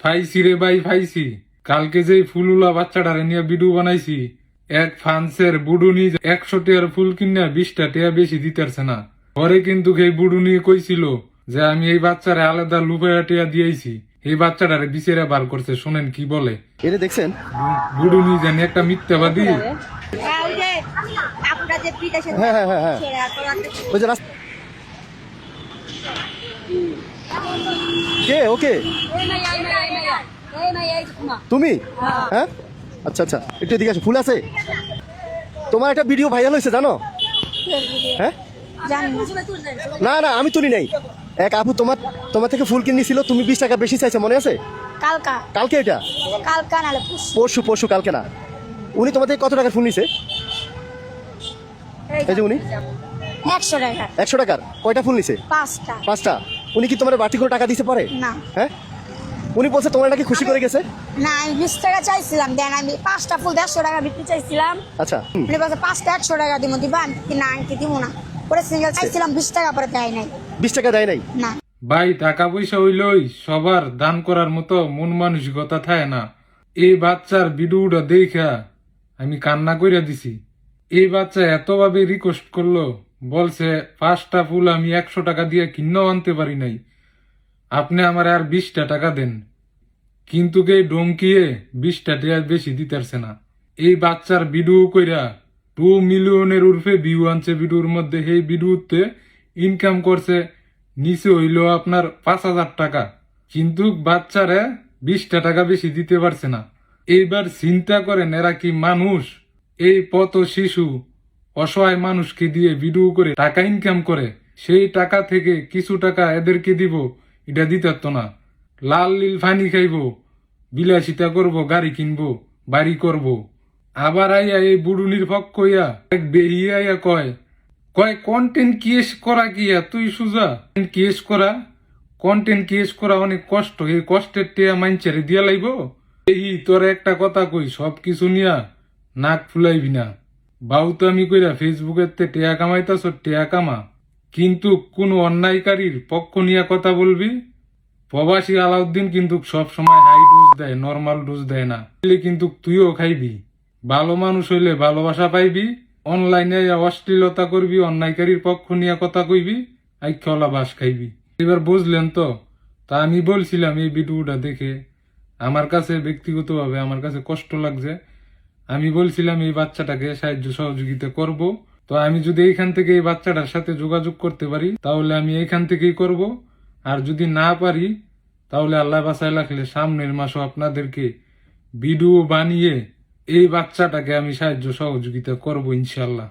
ফাইসি রে ভাই ফাইসি। কালকে যে ফুলুলা বাচ্চাটারে নিয়ে ভিডিও বানাইছি, এক ফান্সের বুডুনি 100 টাকার ফুল কিনা 20টা টাকা বেশি দিতেছে না। পরে কিন্তু এই বুডুনি কইছিল যে আমি এই বাচ্চারে আলাদা লুপায়া টিয়া দিয়েছি। এই বাচ্চাটারে বিচেরা বার করছে, শোনেন কি বলে। এটা দেখছেন বুডুনি জানি একটা মিথ্যাবাদী। হ্যাঁ হ্যাঁ হ্যাঁ হ্যাঁ ওই যে কে ওকে তুমি হ্যাঁ আচ্ছা আচ্ছা একটু এদিকে আসো। ফুল আছে তোমার একটা ভিডিও ভাইরাল হয়েছে জানো? হ্যাঁ না না আমি তুলি নাই। এক আপু তোমার থেকে ফুল কিনেছিল, তুমি 20 টাকা বেশি চাইছো, মনে আছে? কালকে এটা পরশু কালকে না। উনি তোমার থেকে কত টাকার ফুল নিছে? এই যে উনি 100 টাকার কয়টা ফুল নিছে? 5টা। উনি কি তোমার বাড়তি করে টাকা দিতে পারে না? হ্যাঁ উনি বলছে তোমার নাকি খুশি করে গেছে। না আমি 20 টাকা চাইছিলাম, দেন আমি 5টা ফুল 150 টাকা বিক্রি চাইছিলাম। আচ্ছা উনি বলছে 5টা 100 টাকা দিব, দিবা? না আমি দিব না। পরে সিঙ্গেল চাইছিলাম 20 টাকা, পরে দেয় নাই। 20 টাকা দেয় নাই? না ভাই টাকা পয়সা হইলই সবার দান করার মতো মন মানসিকতা থাকে না। এই বাচ্চার ভিডিওটা দেখা আমি কান্না কইরা দিছি। এই বাচ্চা এতভাবে রিকোয়েস্ট করলো, বলছে 5টা ফুল আমি 100 টাকা দিয়ে কিনেও আনতে পারি নাই, আপনি আমার আর 20টা টাকা দেন। কিন্তু কে ডঙ্কিয়ে 20টা টাকা বেশি দিতেছে না। এই বাচ্চার ভিডিও কইরা 2 মিলিয়নের উর্ফে ভিউ আনছে ভিডিওর মধ্যে। এই ভিডিওতে ইনকাম করছে নিচে হইল আপনার 5,000 টাকা, কিন্তু বাচ্চারে 20টা টাকা বেশি দিতে পারছে না। এইবার চিন্তা করেন এরা কি মানুষ? এই পথ শিশু অসহায় মানুষকে দিয়ে ভিডিও করে টাকা ইনকাম করে, সেই টাকা থেকে কিছু টাকা এদেরকে দিব, এটা দিতে পারতো না। লাল লীল ফানি খাইব, বিলাসিতা করব, গাড়ি কিনবো, বাড়ি করব। আবার আইয়া এই বুড়ুনির পক্ষ হইয়া এক বেরিয়ে আইয়া কয় কন্টেন্ট ক্রিয়েট করা কিয়া তুই সুজা ক্রিয়েট করা, কন্টেন্ট ক্রিয়েট করা অনেক কষ্ট, এই কষ্টের টেয়া মাইনচারে দিয়া লাইব। এই তোর একটা কথা কই, সবকিছু নিয়া নাক ফুলাইবি না। বাউতামি কইরা ফেসবুকের তে টেয়া কামাইতাছ, টেয়া কামা, কিন্তু কোন অন্যায়কারীর পক্ষ নিয়ে কথা বলবি। প্রবাসী আলাউদ্দিন কিন্তু সব সময় হাই ডোজ দেয়, নর্মাল ডোজ দেয় না। কিন্তু তুইও খাইবি। ভালো মানুষ হইলে ভালোবাসা পাইবি, অনলাইনে অশ্লীলতা করবি, অন্যায়কারীর পক্ষ নিয়ে কথা কইবি, আইক্ষলা বাস খাইবি। এবার বুঝলেন তো? তা আমি বলছিলাম এই ভিডিওটা দেখে আমার কাছে ব্যক্তিগতভাবে আমার কাছে কষ্ট লাগছে। আমি বলছিলাম এই বাচ্চাটাকে সাহায্য সহযোগিতা করব। তো আমি যদি এইখান থেকে এই বাচ্চাটার সাথে যোগাযোগ করতে পারি তাহলে আমি এইখান থেকেই করব। আর যদি না পারি তাহলে আল্লাহ বাঁচায় রাখলে সামনের মাসও আপনাদেরকে ভিডিও বানিয়ে এই বাচ্চাটাকে আমি সাহায্য সহযোগিতা করব ইনশাল্লাহ।